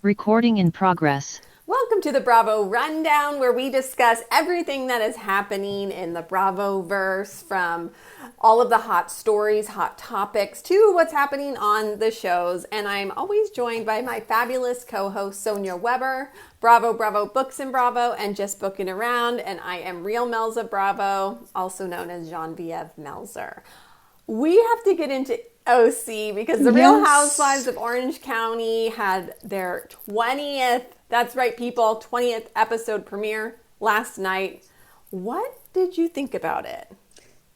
Recording in progress. Welcome to the Bravo Rundown, where we discuss everything that is happening in the Bravo-verse, from all of the hot stories, hot topics, to what's happening on the shows. And I'm always joined by my fabulous co-host, Sonia Weber, Bravo, Bravo, Books and Bravo, and Just Booking Around. And I am Real Melzer Bravo, also known as Genevieve Melzer. We have to get into OC because the Real Housewives of Orange County had their 20th, that's right, people, 20th episode premiere last night. What did you think about it?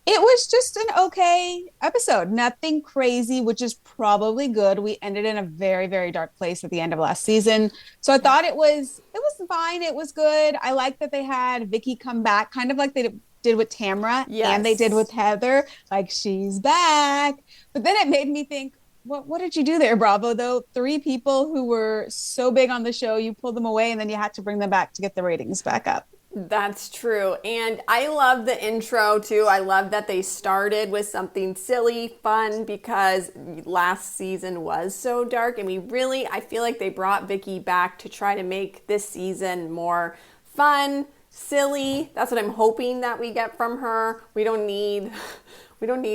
It was just an okay episode. Nothing crazy, which is probably good. We ended in a very, very dark place at the end of last season. So I thought it was fine. It was good. I like that they had Vicky come back, kind of like they did with Tamra, and they did with Heather, like she's back. But then it made me think, what did you do there, Bravo, though? 3 people who were so big on the show, you pulled them away and then you had to bring them back to get the ratings back up. That's true. And I love the intro too. I love that they started with something silly, fun, because last season was so dark. And I feel like they brought Vicky back to try to make this season more fun, silly. That's what I'm hoping that we get from her. We don't need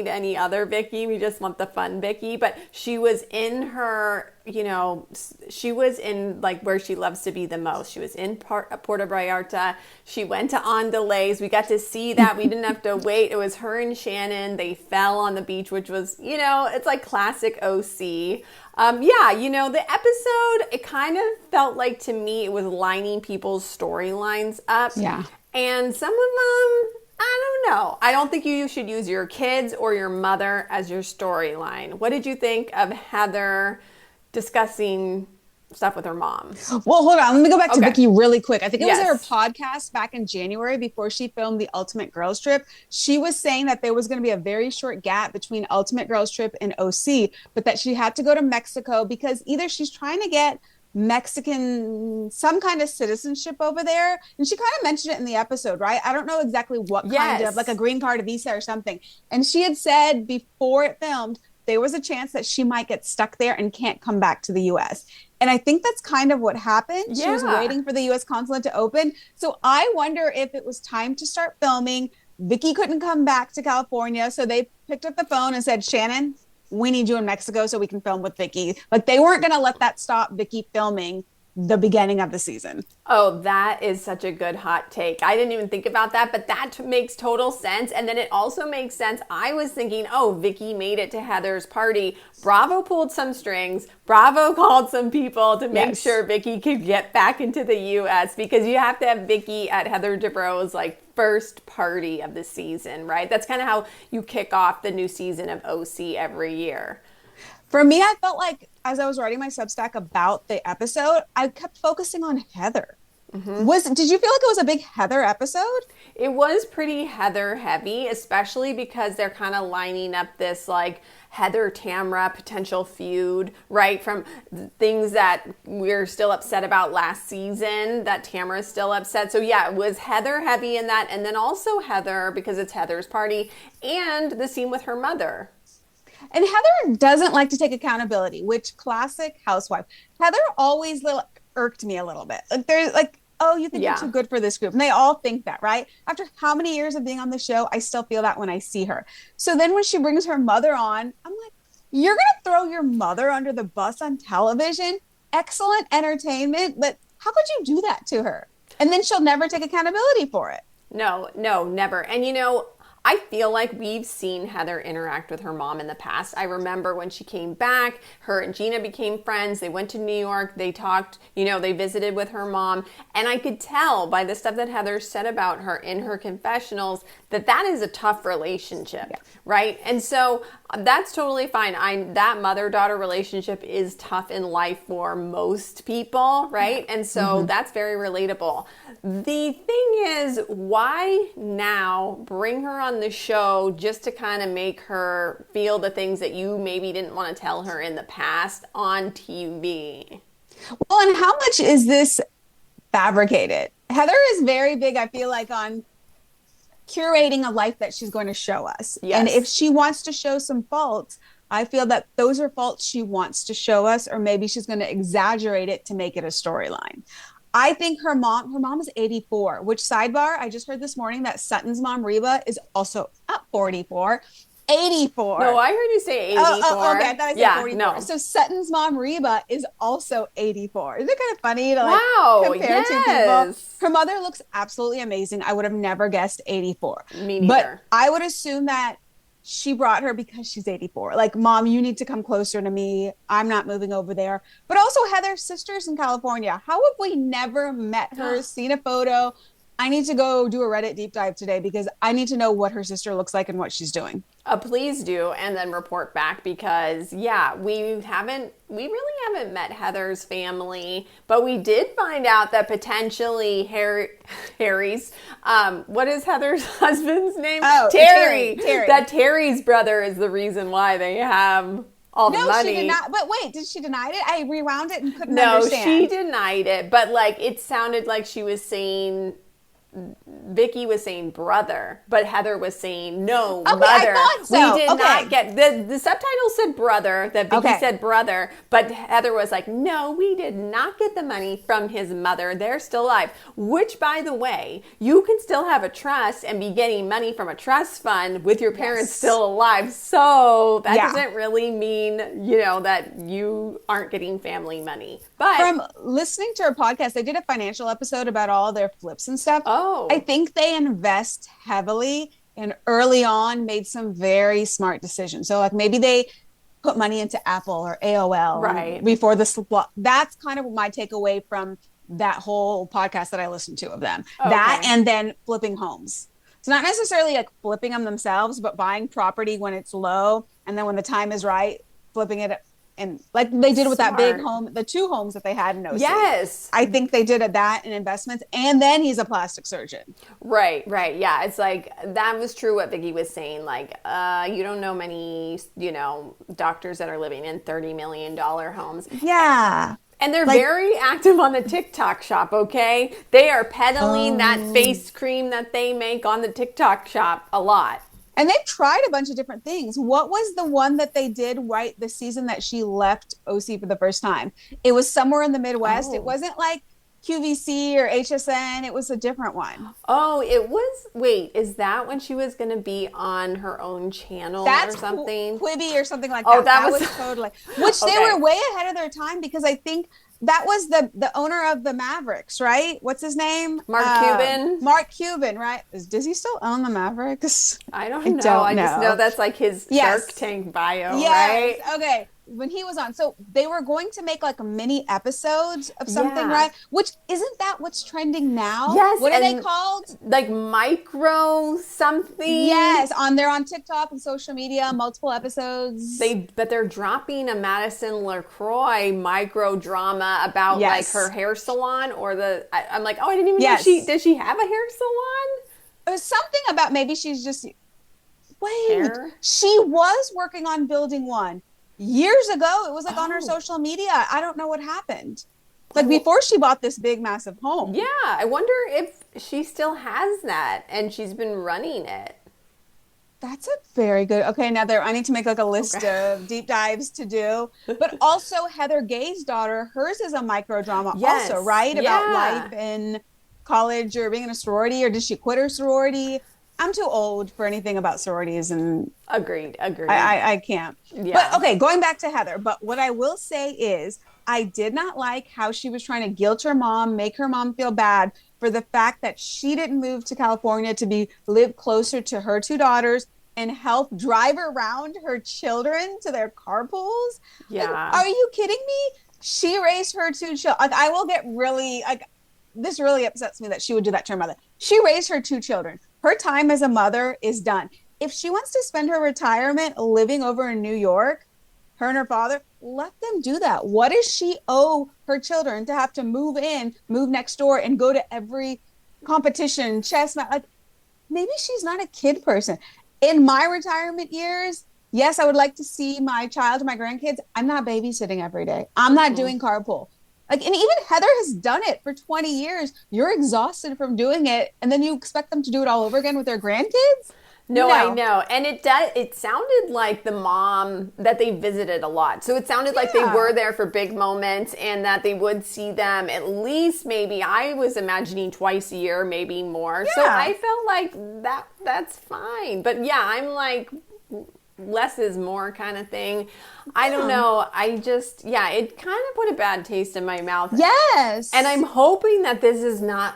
any other Vicky. We just want the fun Vicky. But she was in her, she was in like where she loves to be the most. She was in Puerto Vallarta. She went to Andalays. We got to see that. We didn't have to wait. It was her and Shannon. They fell on the beach, which was, it's like classic OC. The episode, it kind of felt like, to me, it was lining people's storylines up. Yeah. And some of them, I don't know. I don't think you should use your kids or your mother as your storyline. What did you think of Heather discussing stuff with her mom? Well, hold on. Let me go back to Vicky really quick. I think it was Yes. her podcast back in January before she filmed the Ultimate Girls Trip. She was saying that there was going to be a very short gap between Ultimate Girls Trip and OC, but that she had to go to Mexico because either she's trying to get Mexican, some kind of citizenship over there. And she kind of mentioned it in the episode, right? I don't know exactly what kind of, like a green card, a visa or something. And she had said before it filmed, there was a chance that she might get stuck there and can't come back to the US. And I think that's kind of what happened. Yeah. She was waiting for the US consulate to open. So I wonder if it was time to start filming. Vicky couldn't come back to California. So they picked up the phone and said, Shannon, we need you in Mexico so we can film with Vicky. Like, they weren't going to let that stop Vicky filming the beginning of the season. Oh, that is such a good hot take. I didn't even think about that, but that makes total sense. And then it also makes sense. I was thinking, Vicky made it to Heather's party. Bravo pulled some strings. Bravo called some people to make sure Vicky could get back into the U.S. because you have to have Vicky at Heather Dubrow's first party of the season, right? That's kind of how you kick off the new season of OC every year. For me, I felt like as I was writing my Substack about the episode, I kept focusing on Heather. Mm-hmm. Did you feel like it was a big Heather episode? It was pretty Heather heavy, especially because they're kind of lining up this Heather Tamra potential feud, right? From things that we're still upset about last season, that Tamra's still upset. So yeah, it was Heather heavy in that. And then also Heather, because it's Heather's party, and the scene with her mother. And Heather doesn't like to take accountability, which classic housewife. Heather always irked me a little bit. There's you think you're too good for this group. And they all think that, right? After how many years of being on the show, I still feel that when I see her. So then when she brings her mother on, I'm like, you're going to throw your mother under the bus on television? Excellent entertainment, but how could you do that to her? And then she'll never take accountability for it. No, never. And I feel like we've seen Heather interact with her mom in the past. I remember when she came back, her and Gina became friends. They went to New York. They talked, they visited with her mom. And I could tell by the stuff that Heather said about her in her confessionals that is a tough relationship, right? And so that's totally fine. That mother-daughter relationship is tough in life for most people, right? And so that's very relatable. The thing is, why now bring her on the show just to kind of make her feel the things that you maybe didn't want to tell her in the past on TV? Well, and how much is this fabricated? Heather is very big, I feel like, on curating a life that she's going to show us. Yes. And if she wants to show some faults, I feel that those are faults she wants to show us, or maybe she's going to exaggerate it to make it a storyline. I think her mom is 84, which sidebar, I just heard this morning that Sutton's mom, Reba, is also up 44. 84. No, I heard you say 84. Okay. I thought I said 44. No. So Sutton's mom, Reba, is also 84. Isn't it kind of funny to compare two people? Her mother looks absolutely amazing. I would have never guessed 84. Me neither. But I would assume that she brought her because she's 84. Like, Mom, you need to come closer to me. I'm not moving over there. But also Heather's sister's in California. How have we never met her, seen a photo? I need to go do a Reddit deep dive today because I need to know what her sister looks like and what she's doing. Please do, and then report back because, yeah, we really haven't met Heather's family, but we did find out that potentially Harry's, what is Heather's husband's name? Oh, Terry. Terry. That Terry's brother is the reason why they have all the money. No, she did not. But wait, did she deny it? I rewound it and couldn't understand. No, she denied it, but like it sounded like she was saying... Vicky was saying brother, but Heather was saying no, mother. I thought so. We did not get the subtitle said brother, that Vicky said brother, but Heather was like, no, we did not get the money from his mother. They're still alive. Which, by the way, you can still have a trust and be getting money from a trust fund with your parents still alive. So that doesn't really mean, that you aren't getting family money. But from listening to her podcast, they did a financial episode about all their flips and stuff. Oh. I think they invest heavily and early on made some very smart decisions. So like maybe they put money into Apple or AOL before the that's kind of my takeaway from that whole podcast that I listened to of them. Okay. That and then flipping homes. It's not necessarily like flipping them themselves, but buying property when it's low and then when the time is right, flipping it. And like they did with that big home, the 2 homes that they had in OC. Yes. I think they did that in investments. And then he's a plastic surgeon. Right. Yeah. It's like, that was true what Vicky was saying. Like, you don't know many, doctors that are living in $30 million homes. Yeah. And they're very active on the TikTok shop, okay? They are peddling that face cream that they make on the TikTok shop a lot. And they've tried a bunch of different things. What was the one that they did right the season that she left OC for the first time? It was somewhere in the Midwest. It wasn't like QVC or HSN. It was a different one. Oh, it was. Wait, is that when she was going to be on her own channel or something? Quibi or something like that. Oh, that was totally. Which they were way ahead of their time because I think that was the owner of the Mavericks, right? What's his name? Mark Cuban. Mark Cuban, right? Does he still own the Mavericks? I don't know. I just know that's like his Shark Tank bio, right? Okay. When he was on. So they were going to make like mini episodes of something, right? Which isn't that what's trending now? Yes. What are they called? Like micro something. Yes. They're on TikTok and social media, multiple episodes. But they're dropping a Madison LaCroix micro drama about like her hair salon or I'm like, oh, I didn't even know does she have a hair salon? It was something about maybe she's just, she was working on building one. Years ago, it was like on her social media. I don't know what happened. Like before she bought this big, massive home. Yeah. I wonder if she still has that and she's been running it. That's a very good. Okay, now I need to make like a list of deep dives to do. But also Heather Gay's daughter, hers is a micro drama also, right? About life in college or being in a sorority, or did she quit her sorority? I'm too old for anything about sororities and agreed. I can't. Yeah. But okay, going back to Heather. But what I will say is I did not like how she was trying to guilt her mom, make her mom feel bad for the fact that she didn't move to California to live closer to her 2 daughters and help drive around her children to their carpools. Yeah. Like, are you kidding me? She raised her 2 children. Like, I will get really this really upsets me that she would do that to her mother. She raised her 2 children. Her time as a mother is done. If she wants to spend her retirement living over in New York, her and her father, let them do that. What does she owe her children to have to move next door and go to every competition, chess match? Like, maybe she's not a kid person. In my retirement years, yes, I would like to see my child or my grandkids. I'm not babysitting every day. I'm not doing carpool. Like, and even Heather has done it for 20 years. You're exhausted from doing it. And then you expect them to do it all over again with their grandkids? No, I know. And it sounded like the mom that they visited a lot. So it sounded like they were there for big moments and that they would see them at least maybe, I was imagining twice a year, maybe more. Yeah. So I felt like that's fine. But yeah, I'm like, less is more kind of thing. I don't know. I just, it kind of put a bad taste in my mouth. Yes. And I'm hoping that this is not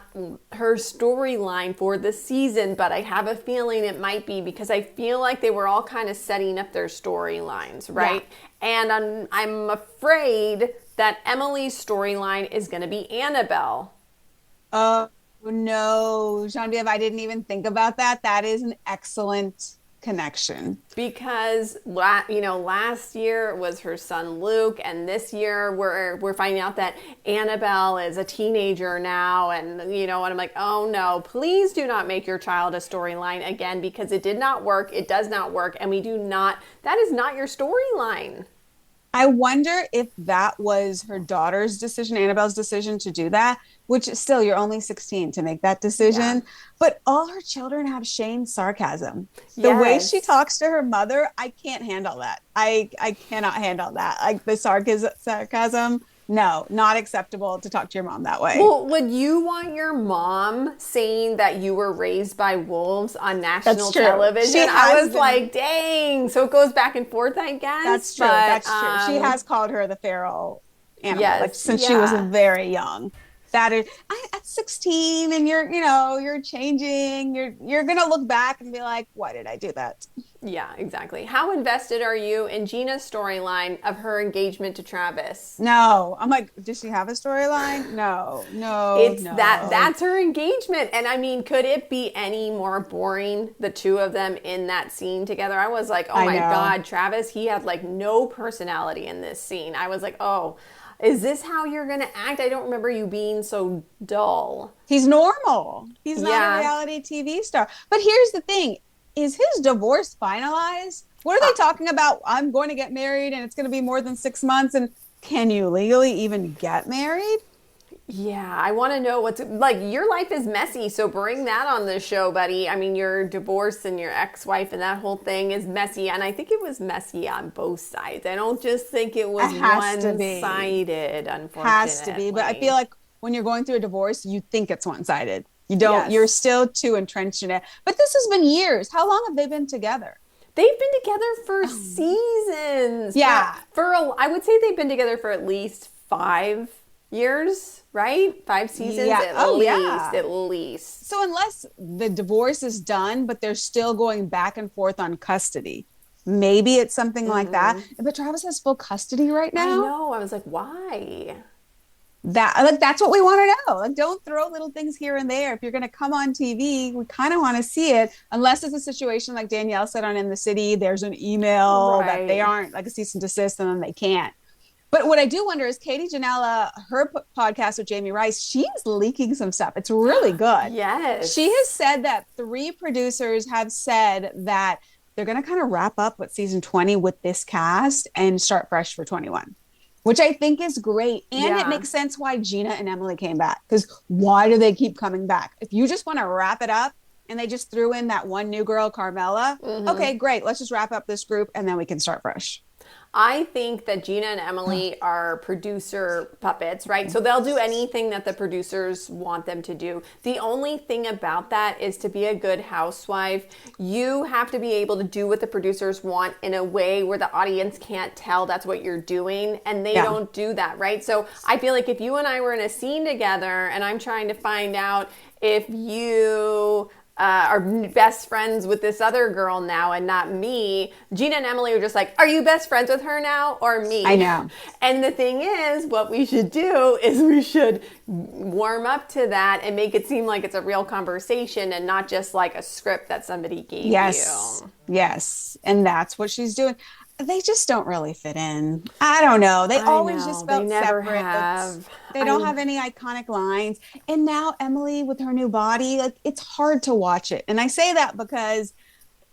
her storyline for the season, but I have a feeling it might be because I feel like they were all kind of setting up their storylines, right? Yeah. And I'm afraid that Emily's storyline is going to be Annabelle. Oh, no. Genevieve, I didn't even think about that. That is an excellent connection, because last year was her son Luke, and this year we're finding out that Annabelle is a teenager now, and and I'm like, oh no, please do not make your child a storyline again, because it did not work, it does not work, and that is not your storyline. I wonder if that was her daughter's decision, Annabelle's decision to do that, which still, you're only 16 to make that decision. Yeah. But all her children have Shane's sarcasm. The way she talks to her mother, I can't handle that. I cannot handle that. Like the sarcasm. No, not acceptable to talk to your mom that way. Well, would you want your mom saying that you were raised by wolves on national television? I was like, dang. So it goes back and forth, I guess. That's true. That's true. She has called her the feral animal since she was very young. That is, at 16, and you're changing. You're gonna look back and be like, why did I do that? Yeah, exactly. How invested are you in Gina's storyline of her engagement to Travis? No, I'm like, does she have a storyline? No. That's her engagement, and I mean, could it be any more boring? The two of them in that scene together. I was like, oh my God, Travis, he had like no personality in this scene. I was like, oh. Is this how you're going to act? I don't remember you being so dull. He's normal. He's not a reality TV star. But here's the thing. Is his divorce finalized? What are they talking about? I'm going to get married and it's going to be more than 6 months. And can you legally even get married? Yeah, I want to know what's like. Your life is messy, so bring that on the show, buddy. I mean, your divorce and your ex-wife and that whole thing is messy, and I think it was messy on both sides. I don't just think it was one-sided, unfortunately. Has to be, but I feel like when you're going through a divorce, you think it's one-sided. You don't. You're still too entrenched in it. But this has been years. How long have they been together? They've been together for seasons. Yeah, I would say they've been together for at least 5 years, right? 5 seasons at least. So unless the divorce is done, but they're still going back and forth on custody, maybe it's something like that. But Travis has full custody right now. I know. I was like, why? That's what we want to know. Like, don't throw little things here and there. If you're going to come on TV, we kind of want to see it, unless it's a situation like Danielle said on In the City. There's an email that they aren't, like a cease and desist, and then they can't. But what I do wonder is Katie Janela, her podcast with Jamie Rice, she's leaking some stuff. It's really good. Yes. She has said that 3 producers have said that they're going to kind of wrap up with season 20 with this cast and start fresh for 21, which I think is great. And it makes sense why Gina and Emily came back. Because why do they keep coming back? If you just want to wrap it up and they just threw in that one new girl, Carmela, okay, great. Let's just wrap up this group and then we can start fresh. I think that Gina and Emily are producer puppets, right? So they'll do anything that the producers want them to do. The only thing about that is, to be a good housewife, you have to be able to do what the producers want in a way where the audience can't tell that's what you're doing, and they don't do that, right? So I feel like if you and I were in a scene together and I'm trying to find out if you are best friends with this other girl now and not me, Gina and Emily are just like, are you best friends with her now or me? I know. And the thing is, what we should do is we should warm up to that and make it seem like it's a real conversation and not just like a script that somebody gave you. Yes. And that's what she's doing. They just don't really fit in. I don't know. They always just felt separate. They don't have any iconic lines. And now Emily with her new body, like, it's hard to watch it. And I say that because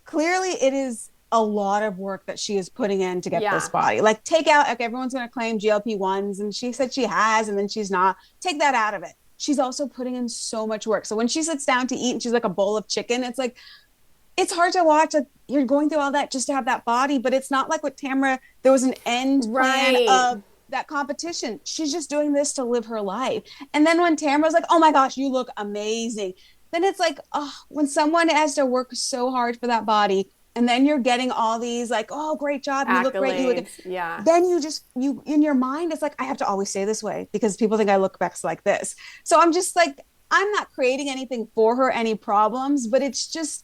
clearly it is a lot of work that she is putting in to get this body. Like, take out, like, everyone's going to claim GLP-1s, and she said she has, and then she's not. Take that out of it. She's also putting in so much work. So when she sits down to eat and she's like a bowl of chicken, it's like, it's hard to watch. Like, you're going through all that just to have that body, but it's not like with Tamara. There was an end plan Right. of that competition. She's just doing this to live her life. And then when Tamara's like, "Oh my gosh, you look amazing," then it's like, oh, when someone has to work so hard for that body, and then you're getting all these like, "Oh, great job, you look great, you look," Accolades. Yeah. then you in your mind, it's like, I have to always stay this way because people think I look best like this. So I'm just like, I'm not creating anything for her, any problems, but it's just,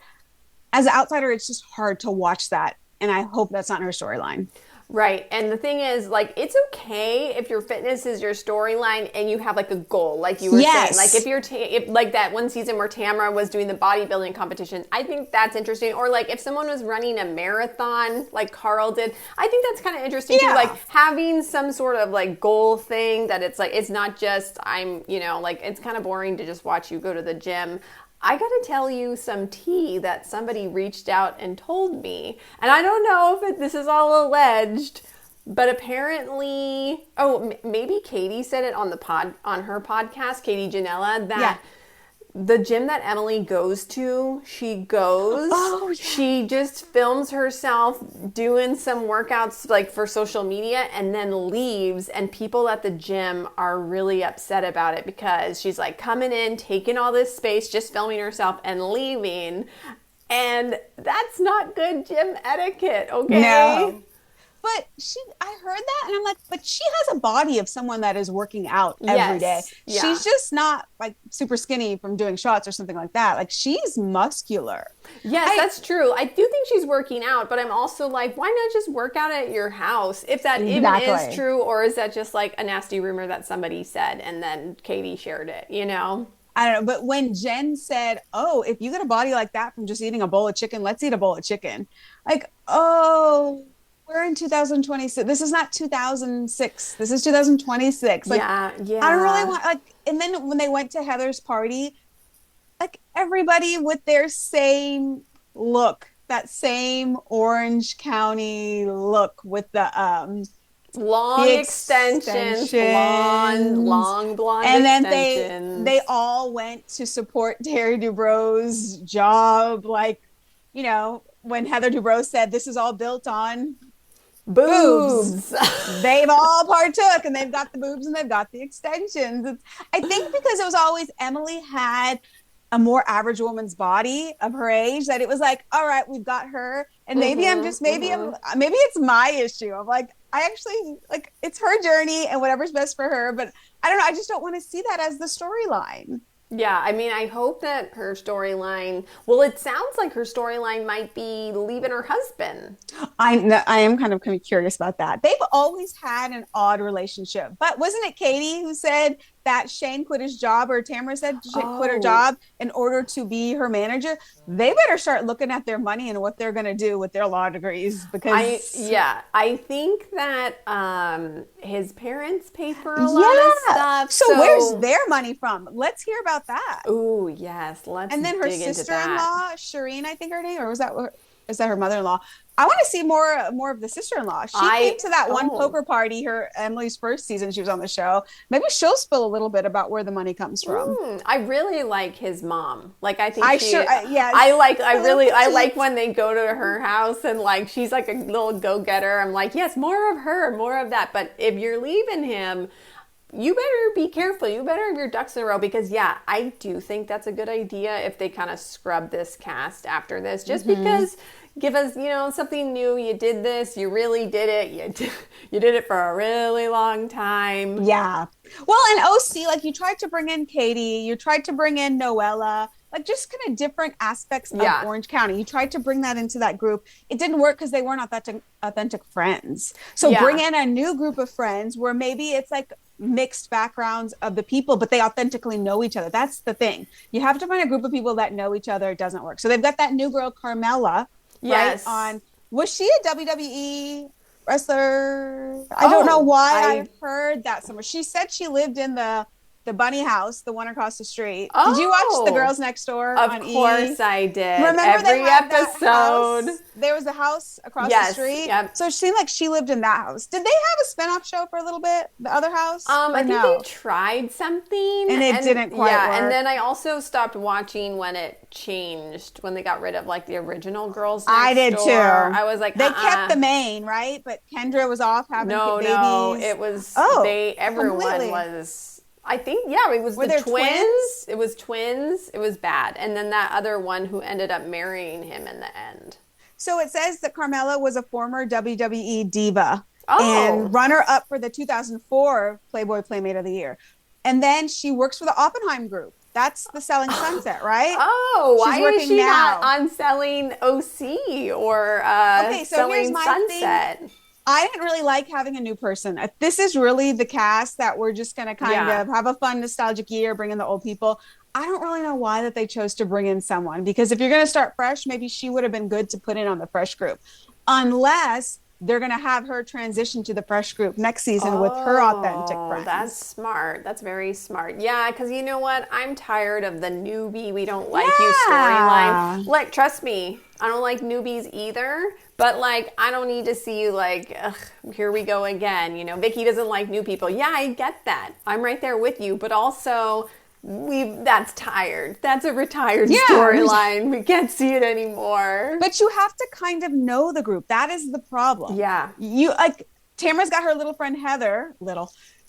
as an outsider, it's just hard to watch that. And I hope that's not her storyline. Right. And the thing is, like, it's okay if your fitness is your storyline and you have like a goal, like you were saying. Like if you're, if like that one season where Tamara was doing the bodybuilding competition, I think that's interesting. Or like if someone was running a marathon, like Carl did, I think that's kind of interesting too. Like having some sort of like goal thing that it's like, it's not just like it's kind of boring to just watch you go to the gym. I got to tell you some tea that somebody reached out and told me. And I don't know if this is all alleged, but apparently, maybe Katie said it on her podcast, Katie Janella, that the gym that Emily goes to, she just films herself doing some workouts like for social media and then leaves, and people at the gym are really upset about it because she's like coming in, taking all this space, just filming herself and leaving. And that's not good gym etiquette, okay? No. But I heard that and I'm like, but she has a body of someone that is working out every day. Yeah. She's just not like super skinny from doing shots or something like that. Like, she's muscular. Yes, that's true. I do think she's working out, but I'm also like, why not just work out at your house? If that even is true, or is that just like a nasty rumor that somebody said and then Katie shared it, I don't know. But when Jen said, "Oh, if you get a body like that from just eating a bowl of chicken, let's eat a bowl of chicken." Like, oh, we're in 2026. This is not 2006. This is 2026. Like, yeah. I don't really want, like, and then when they went to Heather's party, like, everybody with their same look, that same Orange County look with the long extensions, long blonde and then extensions. they all went to support Terry Dubrows' job, like, when Heather Dubrow said this is all built on boobs. They've all partook, and they've got the boobs and they've got the extensions. I think because it was always Emily had a more average woman's body of her age, that it was like, all right, we've got her, and maybe maybe it's my issue. I'm like, I actually, like, it's her journey and whatever's best for her, but I don't know, I just don't want to see that as the storyline. Yeah, I mean, I hope that her storyline, well, it sounds like her storyline might be leaving her husband. I am kind of curious about that. They've always had an odd relationship, but wasn't it Katie who said that Shane quit his job, or Tamara said she quit her job in order to be her manager? They better start looking at their money and what they're going to do with their law degrees, because I think that his parents pay for a lot of stuff. So where's their money from? Let's hear about that. Oh, yes. And then her sister-in-law, Shireen, I think her name, or is that her mother-in-law? I want to see more of the sister-in-law. She came to that one poker party, Emily's first season she was on the show. Maybe she'll spill a little bit about where the money comes from. I really like his mom. Like, I think I like when they go to her house and like she's like a little go-getter. I'm like, yes, more of her, more of that. But if you're leaving him, you better be careful. You better have your ducks in a row, because I do think that's a good idea if they kind of scrub this cast after this, just because give us, something new. You did this. You really did it. You did it for a really long time. Yeah. Well, and OC, like, you tried to bring in Katie. You tried to bring in Noella. Like, just kind of different aspects of Orange County. You tried to bring that into that group. It didn't work because they weren't authentic friends. So bring in a new group of friends where maybe it's like mixed backgrounds of the people, but they authentically know each other. That's the thing. You have to find a group of people that know each other. It doesn't work. So they've got that new girl, Carmella. Yes. Right, was she a WWE wrestler? I don't know why I heard that somewhere. She said she lived in the the bunny house, the one across the street. Did you watch The Girls Next Door Of on course E? I did. Remember Every they had that episode. house? There was a house across the Yes, street. yep. So it seemed like she lived in that house. Did they have a spinoff show for a little bit? The other house? I Or think no? they tried something And it didn't quite yeah, work. and then I also stopped watching when it changed, when they got rid of like the original Girls Next I did Door. too. I was like, they kept the main, right? But Kendra was off having babies. No, it was everyone completely. was. I think it was Were the there twins. twins? It was twins. It was bad, and then that other one who ended up marrying him in the end. So it says that Carmela was a former WWE diva Oh. and runner-up for the 2004 Playboy Playmate of the Year. And then she works for the Oppenheim Group. That's the Selling Sunset, right? Oh, She's why is working she now. not on Selling OC or Okay, so here's Selling my Sunset? thing. I didn't really like having a new person. This is really the cast that we're just going to kind of have a fun nostalgic year, bring in the old people. I don't really know why that they chose to bring in someone, because if you're going to start fresh, maybe she would have been good to put in on the fresh group, unless they're going to have her transition to the fresh group next season with her authentic friends. That's smart. That's very smart. Yeah, because you know what? I'm tired of the newbie, we don't like you storyline. Like, trust me, I don't like newbies either. But like, I don't need to see you like, ugh, here we go again. You know, Vicky doesn't like new people. Yeah, I get that. I'm right there with you. But also, that's tired. That's a retired storyline. We can't see it anymore. But you have to kind of know the group. That is the problem. Yeah. You like, Tamara's got her little friend Heather,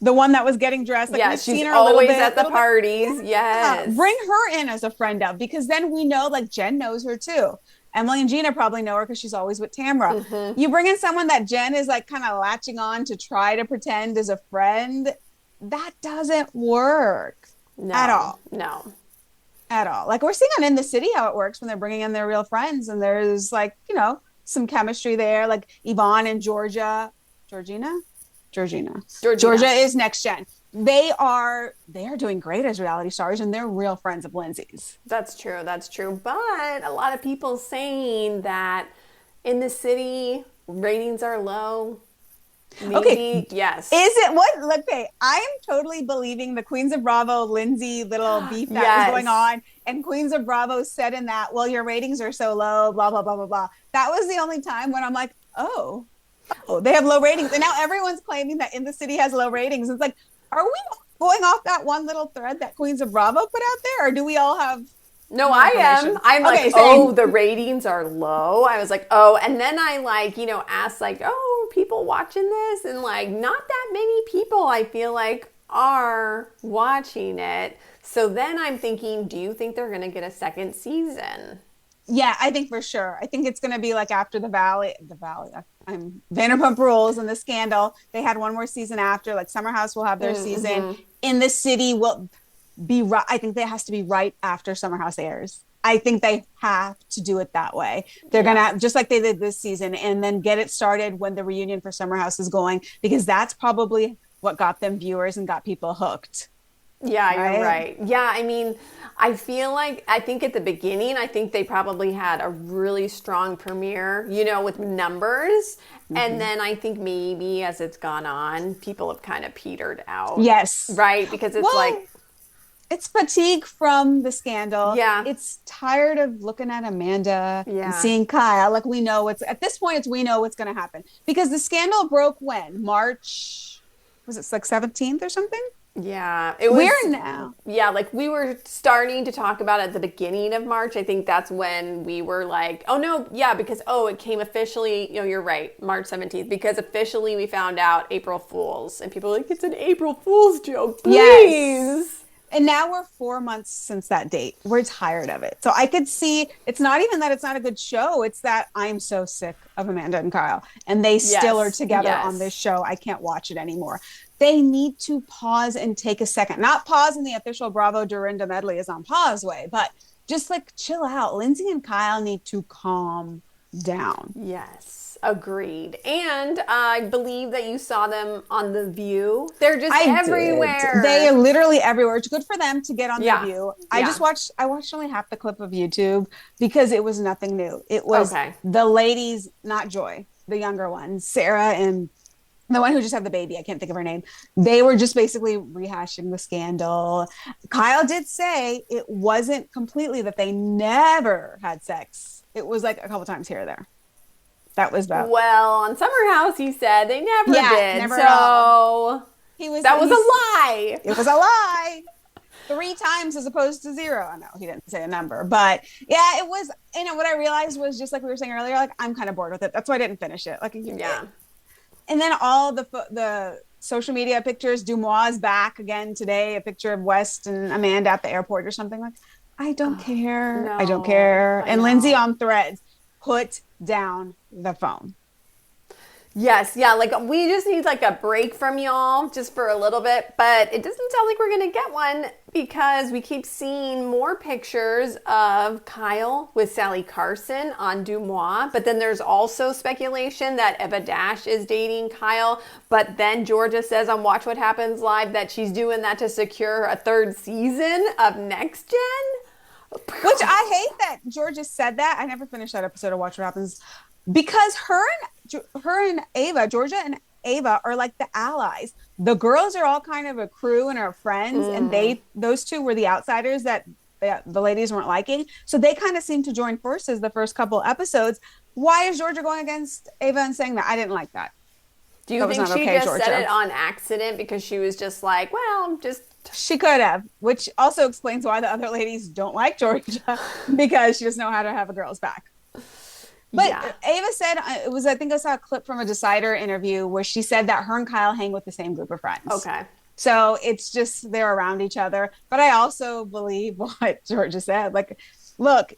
the one that was getting dressed. Like, Yeah, we've she's seen her always a little bit, at the parties. Yes. Bring her in as a friend of, because then we know, like, Jen knows her too. Emily and Gina probably know her because she's always with Tamara. Mm-hmm. You bring in someone that Jen is like kind of latching on to try to pretend as a friend. That doesn't work at all. No. At all. Like, we're seeing on In the City how it works when they're bringing in their real friends, and there's like, some chemistry there, like Yvonne and Georgia is next gen. They are doing great as reality stars, and they're real friends of Lindsay's. That's true. But a lot of people saying that In the City ratings are low. Maybe, okay. Yes. Is it what? Okay, I am totally believing the Queens of Bravo Lindsay little beef that was going on, and Queens of Bravo said in that, well, your ratings are so low, blah blah blah blah blah. That was the only time when I'm like, oh, they have low ratings, and now everyone's claiming that In the City has low ratings. It's like, are we going off that one little thread that Queens of Bravo put out there, or do we all have? No, I am. I'm okay, like, same. the ratings are low. I was like, and then I like, asked like, are people watching this? And like, not that many people I feel like are watching it. So then I'm thinking, do you think they're going to get a second season? Yeah, I think for sure. I think it's going to be like after the Valley. I'm Vanderpump Rules and the Scandal. They had one more season after. Like, Summer House will have their season. In the City will be right. I think that has to be right after Summer House airs. I think they have to do it that way. They're gonna, just like they did this season, and then get it started when the reunion for Summer House is going, because that's probably what got them viewers and got people hooked. Yeah, you're right. Yeah, I mean, I think at the beginning, I think they probably had a really strong premiere, with numbers. Mm-hmm. And then I think maybe as it's gone on, people have kind of petered out. Yes. Right? Because it's it's fatigue from the Scandal. Yeah. It's tired of looking at Amanda and Yeah. seeing Kyle. Like, we know at this point, we know what's going to happen. Because the Scandal broke when? March, was it like 17th or something? Yeah. It was, Where now? Yeah, like we were starting to talk about it at the beginning of March. I think that's when we were like, oh no, yeah, because it came officially, you're right, March 17th, because officially we found out April Fool's, and people were like, it's an April Fool's joke, please. Yes. And now we're 4 months since that date. We're tired of it. So I could see, it's not even that it's not a good show. It's that I'm so sick of Amanda and Kyle, and they still are together on this show. I can't watch it anymore. They need to pause and take a second. Not pause in the official Bravo Dorinda medley is on pause way, but just like chill out. Lindsay and Kyle need to calm down. Yes, agreed. And I believe that you saw them on The View. They're just everywhere. They are literally everywhere. It's good for them to get on The View. I watched only half the clip of YouTube because it was nothing new. It was the ladies, not Joy, the younger ones, Sarah and the one who just had the baby, I can't think of her name. They were just basically rehashing the scandal. Kyle did say it wasn't completely that they never had sex. It was like a couple times here or there. That was the Well, on Summer House, he said they never did. never so at all. that was a lie. It was a lie. 3 times as opposed to 0. No, he didn't say a number, but yeah, it was. What I realized was just like we were saying earlier, like I'm kind of bored with it. That's why I didn't finish it. Like, Yeah. And then all the social media pictures. Dumois is back again today. A picture of West and Amanda at the airport or something. Like, I don't care. No, I don't care. I And know. Lindsay on Threads, put down the phone. Yes, yeah, like we just need like a break from y'all just for a little bit, but it doesn't sound like we're going to get one because we keep seeing more pictures of Kyle with Sally Carson on Dumois, but then there's also speculation that Eva Dash is dating Kyle, but then Georgia says on Watch What Happens Live that she's doing that to secure a 3rd season of Next Gen. Which I hate that Georgia said that. I never finished that episode of Watch What Happens because her and Ava, Georgia and Ava are like the allies. The girls are all kind of a crew and are friends, and those two were the outsiders that the ladies weren't liking. So they kind of seemed to join forces the first couple episodes. Why is Georgia going against Ava and saying that? I didn't like that. Do you That was think not she okay, just Georgia. said it on accident because she was just like, well, just... She could have, which also explains why the other ladies don't like Georgia because she doesn't know how to have a girl's back. But Yeah. Ava said, I think I saw a clip from a Decider interview where she said that her and Kyle hang with the same group of friends. Okay. So it's just they're around each other. But I also believe what Georgia said. Like, look,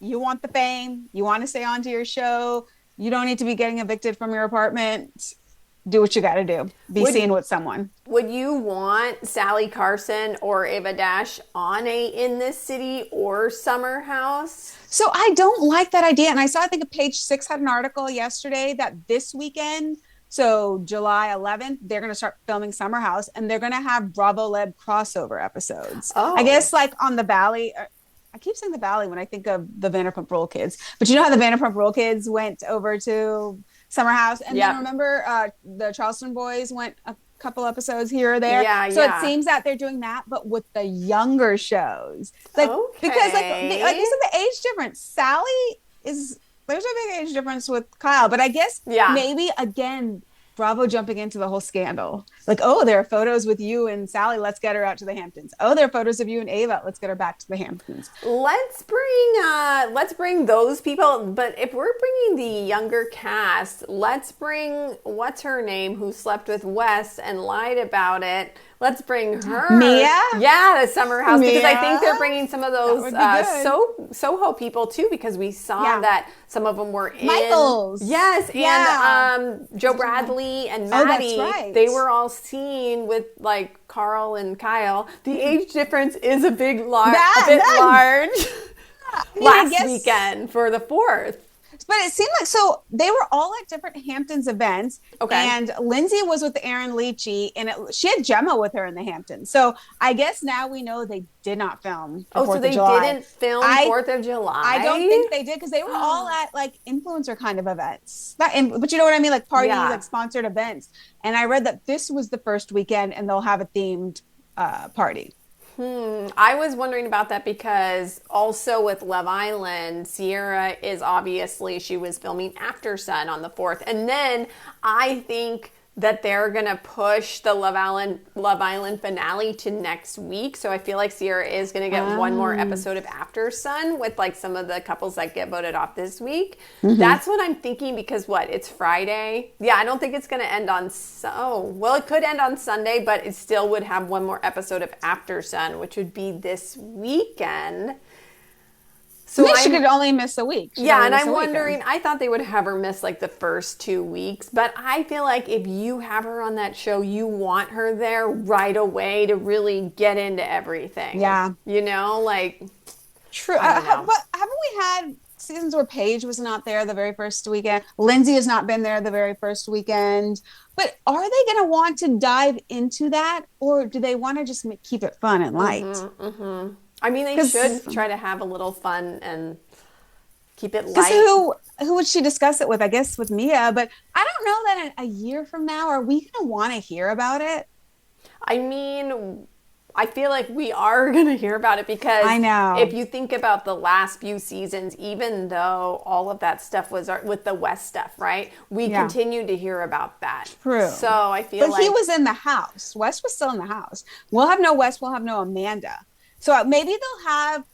you want the fame. You want to stay on to your show. You don't need to be getting evicted from your apartment. Do what you got to do. Be seen with someone. Would you want Sally Carson or Ava Dash on a In This City or Summer House? So I don't like that idea. And I saw, I think Page 6 had an article yesterday that this weekend, so July 11th, they're going to start filming Summer House and they're going to have Bravo Leb crossover episodes. Oh. I guess like on the Valley. I keep saying the Valley when I think of the Vanderpump Rule kids. But you know how the Vanderpump Rule kids went over to Summer House? And then remember the Charleston boys went a couple episodes here or there. Yeah, so yeah. it seems that they're doing that, but with the younger shows. Like Okay. because like you said, the age difference. Sally is there's a big age difference with Kyle, but I guess maybe again Bravo jumping into the whole scandal. Like, oh, there are photos with you and Sally. Let's get her out to the Hamptons. Oh, there are photos of you and Ava. Let's get her back to the Hamptons. Let's bring those people. But if we're bringing the younger cast, let's bring what's her name who slept with Wes and lied about it. Let's bring her. Mia? Yeah, the Summer House. Mia? Because I think they're bringing some of those good. Soho people too, because we saw that some of them were in. Michaels. Yes, Yeah. And Joe Bradley and Oh, that's Maddie. right. They were all seen with like Carl and Kyle. The age difference is a bit large I last guess- weekend for the 4th. But it seemed like, so they were all at different Hamptons events. Okay. And Lindsay was with Aaron Leachy, and she had Gemma with her in the Hamptons. So I guess now we know they did not film the 4th So of they July. didn't film 4th of July? I don't think they did because they were all at like influencer kind of events. But you know what I mean? Like parties, like sponsored events. And I read that this was the first weekend and they'll have a themed party. I was wondering about that because also with Love Island, Sierra is obviously, she was filming After Sun on the 4th. And then I think that they're going to push the Love Island finale to next week. So I feel like Sierra is going to get one more episode of After Sun with like some of the couples that get voted off this week. That's what I'm thinking because it's Friday. Yeah, I don't think it's going to end on, it could end on Sunday, but it still would have one more episode of After Sun, which would be this weekend. So she could only miss a week. And I'm wondering, I thought they would have her miss like the first 2 weeks, but I feel like if you have her on that show, you want her there right away to really get into everything. Yeah. You know, like. True. But haven't we had seasons where Paige was not there the very first weekend? Lindsay has not been there the very first weekend. But are they going to want to dive into that, or do they want to just keep it fun and light? I mean, they should try to have a little fun and Keep it Because light. who would she discuss it with? I guess with Mia, but I don't know that in a year from now, are we going to want to hear about it? I mean, I feel like we are going to hear about it because I know. if you think about the last few seasons, even though all of that stuff was with the West stuff, right? We Yeah, continued to hear about that. true. So I feel But he like, was in the house. West was still in the house. We'll have no West. We'll have no Amanda. So maybe they'll have,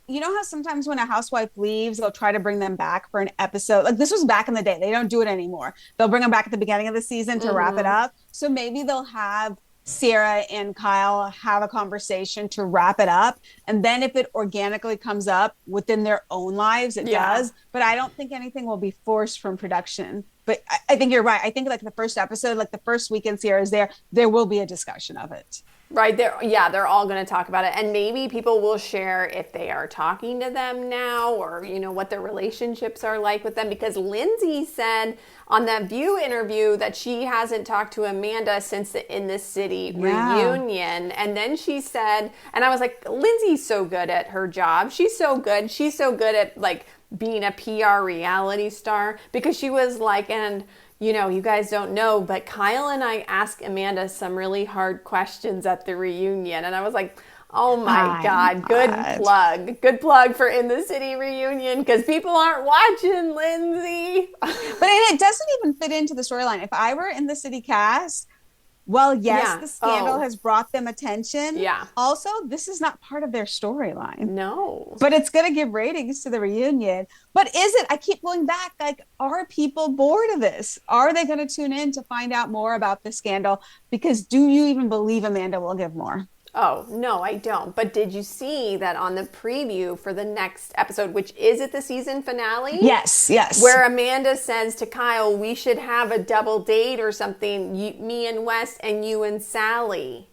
you know how sometimes when a housewife leaves, they'll try to bring them back for an episode. Like this was back in the day. They don't do it anymore. They'll bring them back at the beginning of the season to wrap it up. So maybe they'll have Sarah and Kyle have a conversation to wrap it up. And then if it organically comes up within their own lives, it does. But I don't think anything will be forced from production. But I think you're right. I think like the first episode, like the first weekend Sarah is there will be a discussion of it. right there, yeah, they're all going to talk about it. And maybe people will share if they are talking to them now or, what their relationships are like with them. Because Lindsay said on that View interview that she hasn't talked to Amanda since the In This City reunion. And then she said, and I was like, Lindsay's so good at her job. She's so good. She's so good at like being a PR reality star, because she was like, and you guys don't know, but Kyle and I asked Amanda some really hard questions at the reunion. And I was like, oh my God, good plug for In the City reunion, because people aren't watching, Lindsay. But it doesn't even fit into the storyline. If I were in the city cast, well, yes, the scandal has brought them attention. Yeah. Also, this is not part of their storyline. No. But it's going to give ratings to the reunion. But is it? I keep going back. Like, are people bored of this? Are they going to tune in to find out more about the scandal? Because do you even believe Amanda will give more? Oh, no, I don't. But did you see that on the preview for the next episode, which is at the season finale? Yes. Where Amanda says to Kyle, we should have a double date or something, me and West and you and Sally.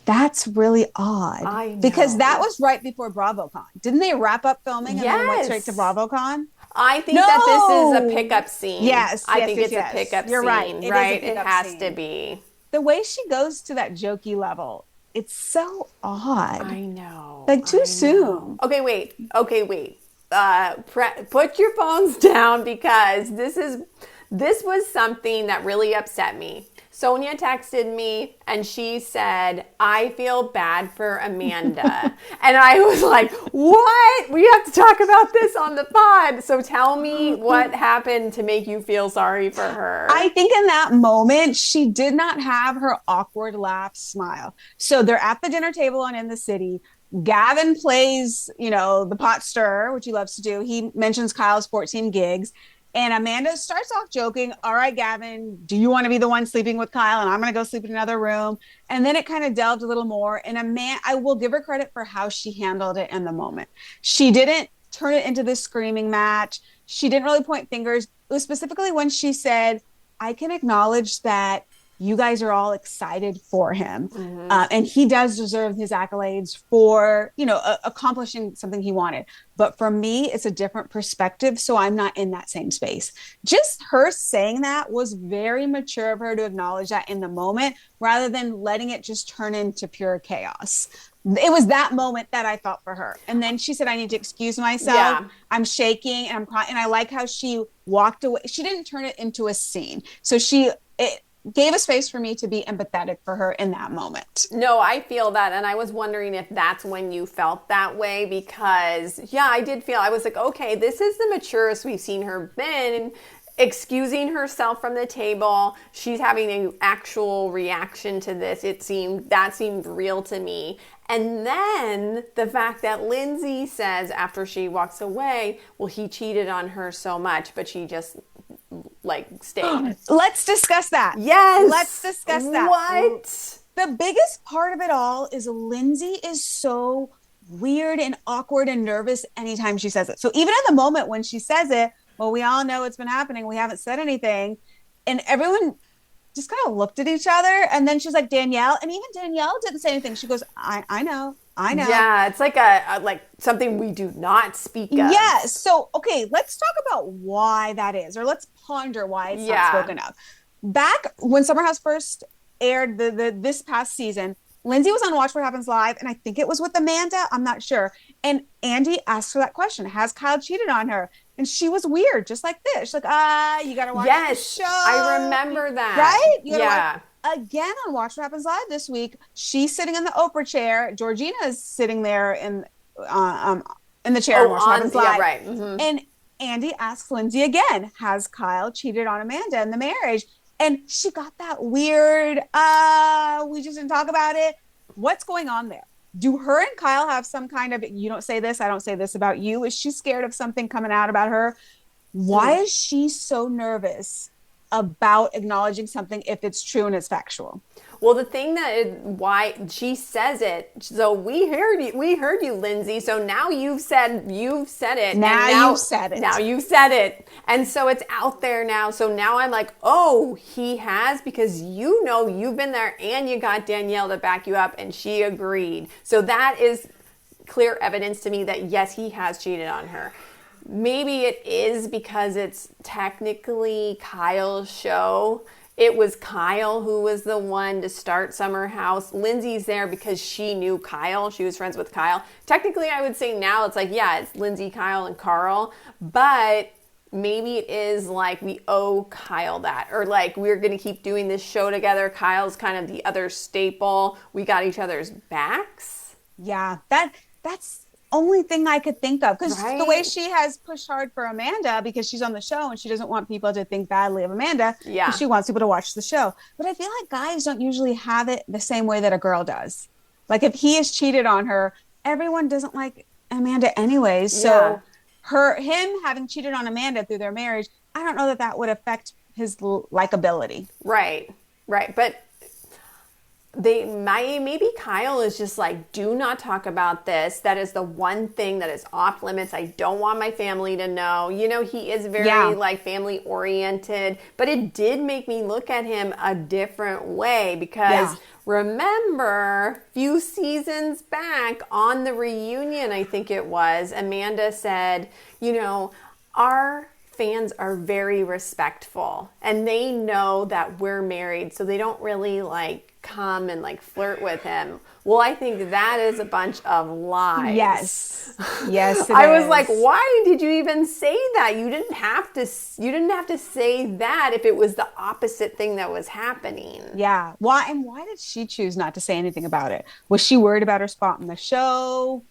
That's really odd. I know. Because that was right before BravoCon. Didn't they wrap up filming and then went straight to BravoCon? I think that this is a pickup scene. Yes. I think it's a pickup scene. You're right. It has to be. The way she goes to that jokey level, it's so odd. I know. Like too soon. Okay, wait. Put your phones down, because this was something that really upset me. Sonia texted me and she said, I feel bad for Amanda. And I was like, what? We have to talk about this on the pod. So tell me what happened to make you feel sorry for her. I think in that moment, she did not have her awkward laugh smile. So they're at the dinner table on In the City. Gavin plays, the pot stirrer, which he loves to do. He mentions Kyle's 14 gigs. And Amanda starts off joking, all right, Gavin, do you want to be the one sleeping with Kyle? And I'm going to go sleep in another room. And then it kind of delved a little more. And I will give her credit for how she handled it in the moment. She didn't turn it into this screaming match. She didn't really point fingers. It was specifically when she said, I can acknowledge that you guys are all excited for him. And he does deserve his accolades for, accomplishing something he wanted. But for me, it's a different perspective. So I'm not in that same space. Just her saying that was very mature of her to acknowledge that in the moment, rather than letting it just turn into pure chaos. It was that moment that I felt for her. And then she said, I need to excuse myself. Yeah. I'm shaking and I'm crying. And I like how she walked away. She didn't turn it into a scene. So it gave a space for me to be empathetic for her in that moment. No, I feel that. And I was wondering if that's when you felt that way, because I did feel, I was like, okay, this is the maturest we've seen her been, excusing herself from the table. She's having an actual reaction to this. That seemed real to me. And then the fact that Lindsay says after she walks away, well, he cheated on her so much, but she just stayed. Let's discuss that. Yes. Let's discuss that. What? The biggest part of it all is Lindsay is so weird and awkward and nervous anytime she says it. So even at the moment when she says it, well, we all know it's been happening. We haven't said anything. And everyone just kind of looked at each other. And then she's like, Danielle. And even Danielle didn't say anything. She goes, I know. Yeah, it's like like something we do not speak of. Yes. So, okay, let's talk about why that is, or let's ponder why it's not spoken of. Back when Summer House first aired this past season, Lindsay was on Watch What Happens Live, and I think it was with Amanda. I'm not sure. And Andy asked her that question. Has Kyle cheated on her? And she was weird, just like this. She's like, you got to watch the show. I remember that. Right? You gotta watch. Again, on Watch What Happens Live this week, she's sitting in the Oprah chair. Georgina is sitting there in the chair and Watch What Happens Live. Yeah, right. Mm-hmm. And Andy asks Lindsay again, has Kyle cheated on Amanda in the marriage? And she got that weird, we just didn't talk about it. What's going on there? Do her and Kyle have some kind of, you don't say this, I don't say this about you? Is she scared of something coming out about her? Why is she so nervous about acknowledging something if it's true and it's factual? Well, the thing why she says it, so we heard you, Lindsay. So now you've said it. Now you've said it. Now you've said it. And so it's out there now. So now I'm like, oh, he has, because you've been there and you got Danielle to back you up and she agreed. So that is clear evidence to me that yes, he has cheated on her. Maybe it is because it's technically Kyle's show. It was Kyle who was the one to start Summer House. Lindsay's there because she knew Kyle. She was friends with Kyle. Technically, I would say now it's like, yeah, it's Lindsay, Kyle, and Carl. But maybe it is like we owe Kyle that. Or like we're going to keep doing this show together. Kyle's kind of the other staple. We got each other's backs. Yeah, that's only thing I could think of, because the way she has pushed hard for Amanda because she's on the show and she doesn't want people to think badly of Amanda because she wants people to watch the show. But I feel like guys don't usually have it the same way that a girl does. Like if he has cheated on her, everyone doesn't like Amanda anyways. So him having cheated on Amanda through their marriage, I don't know that would affect his likability. Right. But maybe Kyle is just like, do not talk about this. That is the one thing that is off limits. I don't want my family to know. He is very like family oriented, but it did make me look at him a different way because remember, few seasons back on the reunion, I think it was, Amanda said, our fans are very respectful and they know that we're married, so they don't really like come and like flirt with him. Well, I think that is a bunch of lies. Yes, I was like, why did you even say that? You didn't have to say that if it was the opposite thing that was happening. Yeah. Why did she choose not to say anything about it? Was she worried about her spot on the show?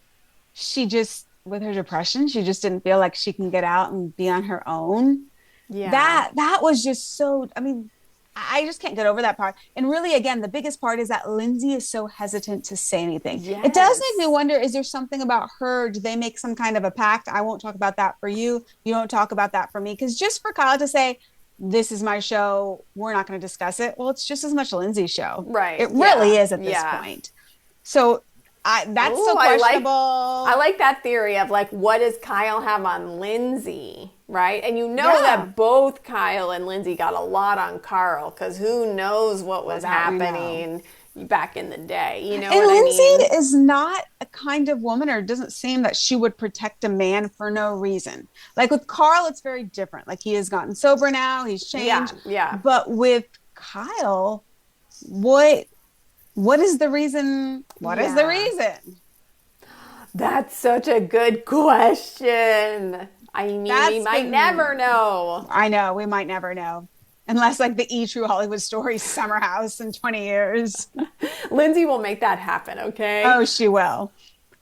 She just, with her depression, she just didn't feel like she can get out and be on her own. Yeah. That was just so, I just can't get over that part. And really, again, the biggest part is that Lindsay is so hesitant to say anything. Yes. It does make me wonder, is there something about her? Do they make some kind of a pact? I won't talk about that for you. You don't talk about that for me. Because just for Kyle to say, this is my show, we're not going to discuss it. Well, it's just as much Lindsay's show. Right. It really is at this point. So that's so questionable. I like that theory of like, what does Kyle have on Lindsay? Right. And that both Kyle and Lindsay got a lot on Carl, because who knows what was happening back in the day. And Lindsay is not a kind of woman, or doesn't seem that she would protect a man for no reason. Like with Carl, it's very different. Like he has gotten sober now. He's changed. Yeah. But with Kyle, what is the reason? What is the reason? That's such a good question. We might never know. I know, we might never know. Unless like the True Hollywood Story Summer House in 20 years. Lindsay will make that happen, okay? Oh, she will.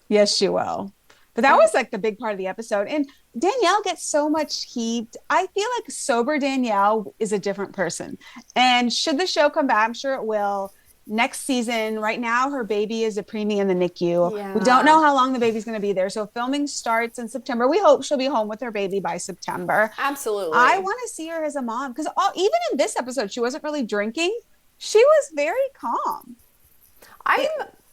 Yes, she will. But that was like the big part of the episode. And Danielle gets so much heat. I feel like sober Danielle is a different person. And should the show come back, I'm sure it will, next season, right now, her baby is a preemie in the NICU. Yeah. We don't know how long the baby's going to be there. So filming starts in September. We hope she'll be home with her baby by September. Absolutely. I want to see her as a mom, because even in this episode, she wasn't really drinking. She was very calm.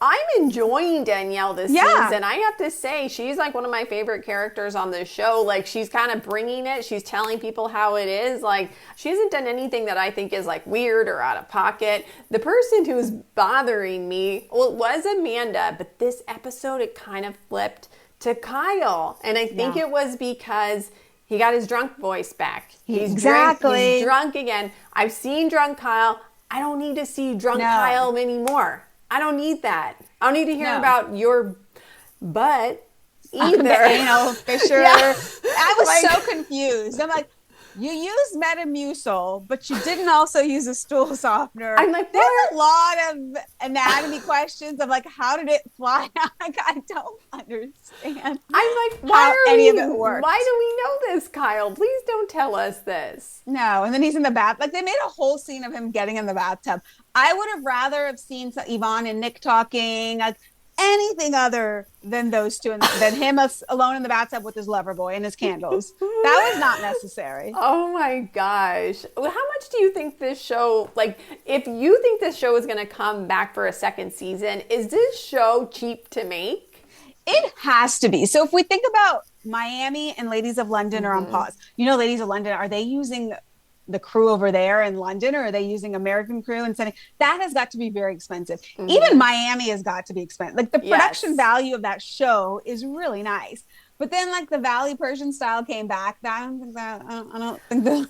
I'm enjoying Danielle this season. I have to say, she's like one of my favorite characters on this show. Like, she's kind of bringing it. She's telling people how it is. Like, she hasn't done anything that I think is like weird or out of pocket. The person who's bothering me, well, it was Amanda, but this episode, it kind of flipped to Kyle. And I think it was because he got his drunk voice back. He's drunk again. I've seen drunk Kyle. I don't need to see drunk Kyle anymore. I don't need that. I don't need to hear about your butt either. The anal fissure. Yeah. I was Like- so confused. I'm like, you used Metamucil, but you didn't also use a stool softener. I'm like, there's what? a lot of anatomy questions of like, how did it fly out? Like, I don't understand. I'm like, how any of it works. Why do we know this, Kyle? Please don't tell us this. No, and then he's in the bath. Like, they made a whole scene of him getting in the bathtub. I would have rather have seen Yvonne and Nick talking, like anything other than those two, and than him alone in the bathtub with his lover boy and his candles. That was not necessary. Oh my gosh. How much do you think this show, like, if you think this show is going to come back for a second season, is this show cheap to make? It has to be. So if we think about Miami and Ladies of London are on pause. You know, Ladies of London, are they using the crew over there in London, or are they using American crew and sending? That has got to be very expensive. Even Miami has got to be expensive. Like, the production value of that show is really nice. But then, like, the Valley Persian style came back. I don't think that.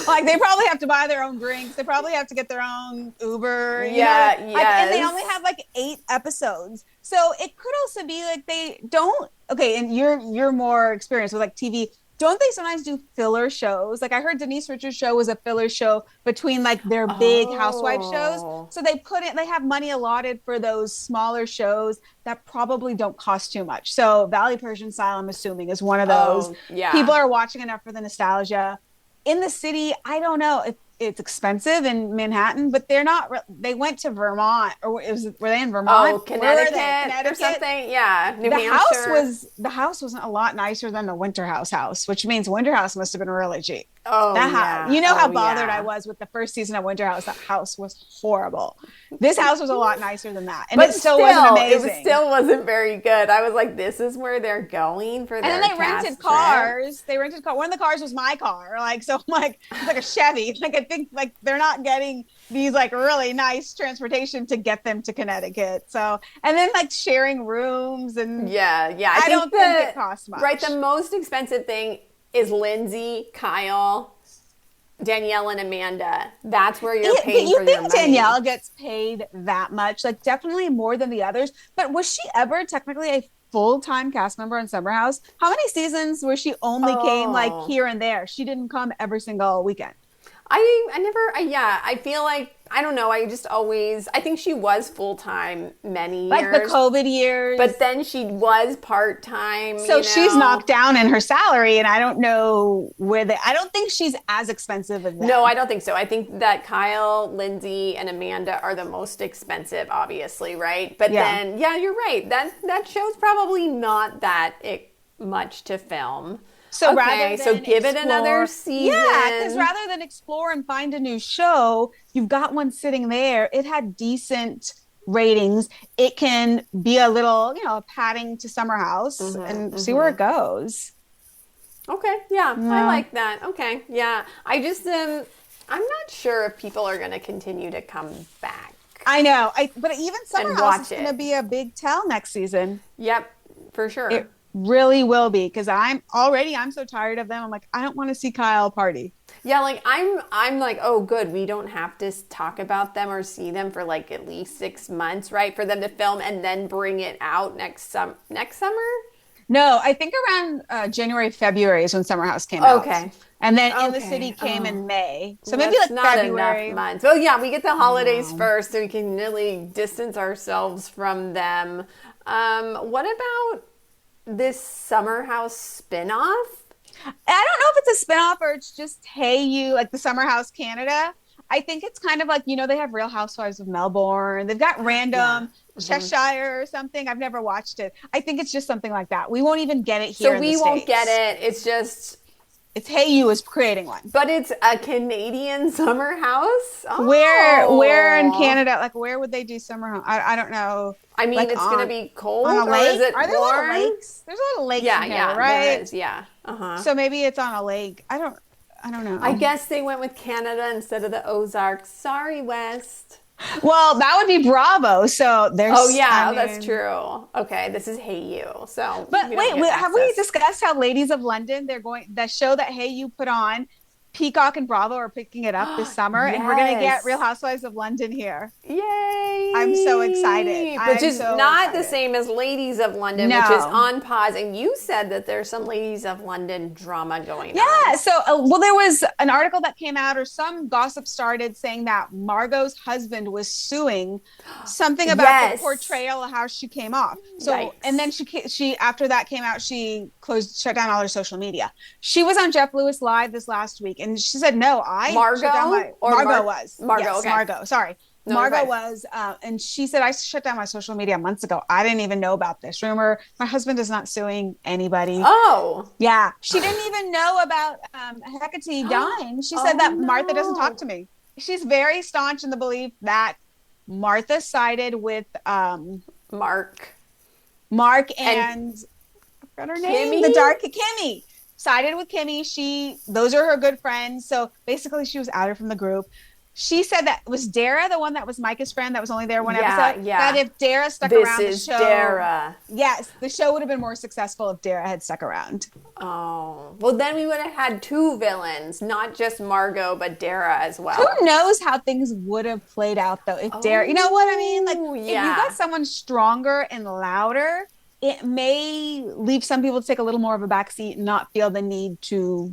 Like, they probably have to buy their own drinks. They probably have to get their own Uber. You know? Like, and they only have like 8 episodes. So it could also be like they don't. Okay, and you're more experienced with like TV. Don't they sometimes do filler shows? Like, I heard Denise Richards' show was a filler show between like their big housewife shows. So they have money allotted for those smaller shows that probably don't cost too much. So Valley Persian style, I'm assuming, is one of those. People are watching enough for the nostalgia. In the city, I don't know. It's expensive in Manhattan, but they're not. They went to Vermont, or were they in Vermont? Oh, Connecticut or something. Yeah, New Hampshire. The house wasn't a lot nicer than the Winter House, which means Winter House must have been really cheap. Oh, You know how bothered I was with the first season of Winter House. That house was horrible. This house was a lot nicer than that, and but it still wasn't amazing. It still wasn't very good. I was like, "This is where they're going for their." And then they rented cars. They rented cars. One of the cars was my car. Like, so I'm like, it's like a Chevy. Like, I think like they're not getting these like really nice transportation to get them to Connecticut. So, and then like sharing rooms and I don't think it costs much. Right, the most expensive thing is Lindsay, Kyle, Danielle, and Amanda. That's where you're paying for your money. You think Danielle gets paid that much? Like, definitely more than the others. But was she ever technically a full-time cast member on Summer House? How many seasons where she only came like here and there? She didn't come every single weekend. I feel like, I don't know, I think she was full-time many years. Like the COVID years. But then she was part-time. So she's knocked down in her salary, and I don't know I don't think she's as expensive as that. No, I don't think so. I think that Kyle, Lindsay, and Amanda are the most expensive, obviously, right? But then, you're right. That show's probably not that much to film. So give it another season. Yeah, because rather than explore and find a new show, you've got one sitting there. It had decent ratings. It can be a little, padding to Summer House and see where it goes. Okay, I like that. Okay, yeah. I just, I'm not sure if people are going to continue to come back. I know. But even Summer House is going to be a big tell next season. Yep, for sure. It really will be, because I'm so tired of them. I'm like, I don't want to see Kyle party. Yeah, like I'm like, oh good, we don't have to talk about them or see them for like at least 6 months, right? For them to film and then bring it out next summer? No, I think around January, February is when Summer House came out. Okay. And then In the City came in May. So maybe that's like not February. Enough months. Oh yeah, we get the holidays first, so we can really distance ourselves from them. What about this Summer House spinoff? I don't know if it's a spinoff or it's just Hey You, like the Summer House Canada. I think it's kind of like, they have Real Housewives of Melbourne. They've got random Cheshire or something. I've never watched it. I think it's just something like that. We won't even get it here. So we won't get it. It's just... It's Hey You is creating one. But it's a Canadian Summer House? Oh. Where in Canada? Like, where would they do Summer House? I don't know. I mean, like it's going to be cold, on a lake? Or is it Are there warm? A lot of lakes? There's a lot of lakes in Canada, right? There is, yeah. Uh-huh. So maybe it's on a lake. I don't know. I guess they went with Canada instead of the Ozarks. Sorry, West. Well, that would be Bravo. So there's. Oh yeah, that's true. Okay, this is Hey You. So, but wait, have we discussed how Ladies of London? The show that Hey You put on Peacock and Bravo are picking it up this summer, and we're gonna get Real Yes. Housewives of London here. Yay! I'm so excited. Which I'm is so not the excited. same as Ladies of London, which is No. on pause. And you said that there's some Ladies of London drama going Yeah. on. So, well, there was an article that came out, or some gossip started saying that Margot's husband was suing something about the Yes. portrayal of how she came off. So, Yikes. and then she after that came out, she shut down all her social media. She was on Jeff Lewis Live this last week, and she said, "No, I shut down my Margot was Margot. yes, Okay. Margot. Sorry." No, Margot fine. was, and she said, I shut down my social media months ago. I didn't even know about this rumor. My husband is not suing anybody. Oh. Yeah. She didn't even know about Hecate dying. She said that Martha doesn't talk to me. She's very staunch in the belief that Martha sided with Mark. Mark and I forgot her name. Kimmy? The dark Kimmy. Sided with Kimmy. Those are her good friends. So basically she was outed from the group. She said that was Dara the one that was Micah's friend that was only there one episode. Yeah. That if Dara stuck This around the is show, Dara. yes, the show would have been more successful if Dara had stuck around. Oh. Well, then we would have had two villains, not just Margot, but Dara as well. Who knows how things would have played out though if Dara, you know what I mean? Like if you yeah. got someone stronger and louder, it may leave some people to take a little more of a backseat and not feel the need to